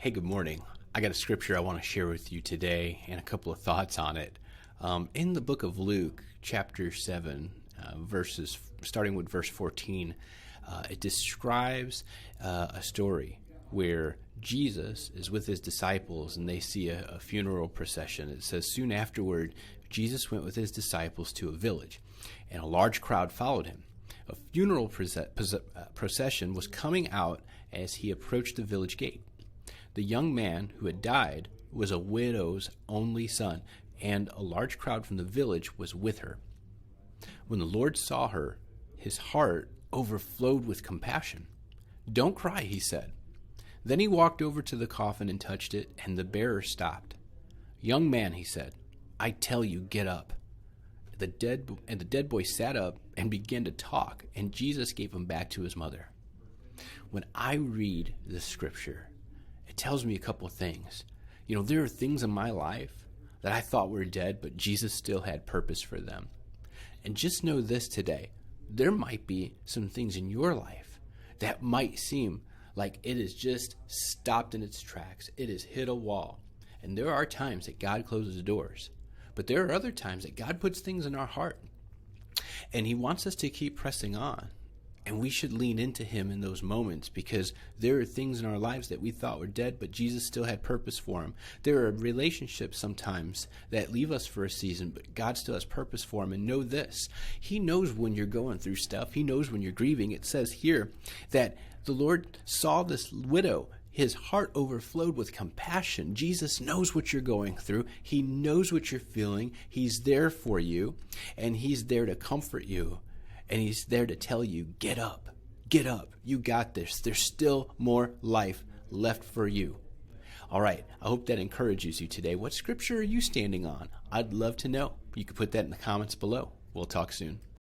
Hey, good morning. I got a scripture I want to share with you today and a couple of thoughts on it. In the book of Luke, chapter 7, starting with verse 14, it describes a story where Jesus is with his disciples and they see a funeral procession. It says, soon afterward, Jesus went with his disciples to a village, and a large crowd followed him. A funeral procession was coming out as he approached the village gate. The young man who had died was a widow's only son, and a large crowd from the village was with her. When the Lord saw her, his heart overflowed with compassion. "Don't cry," he said. Then he walked over to the coffin and touched it, and the bearer stopped. "Young man," he said, "I tell you, get up." The dead boy sat up and began to talk, and Jesus gave him back to his mother. When I read this scripture, it tells me a couple of things. There are things in my life that I thought were dead, but Jesus still had purpose for them. And just know this today, there might be some things in your life that might seem like it is just stopped in its tracks. It has hit a wall. And there are times that God closes doors, but there are other times that God puts things in our heart, and he wants us to keep pressing on. And we should lean into him in those moments, because there are things in our lives that we thought were dead, but Jesus still had purpose for them. There are relationships sometimes that leave us for a season, but God still has purpose for them. And know this, he knows when you're going through stuff. He knows when you're grieving. It says here that the Lord saw this widow. His heart overflowed with compassion. Jesus knows what you're going through. He knows what you're feeling. He's there for you, and he's there to comfort you. And he's there to tell you, get up, you got this. There's still more life left for you. All right, I hope that encourages you today. What scripture are you standing on? I'd love to know. You can put that in the comments below. We'll talk soon.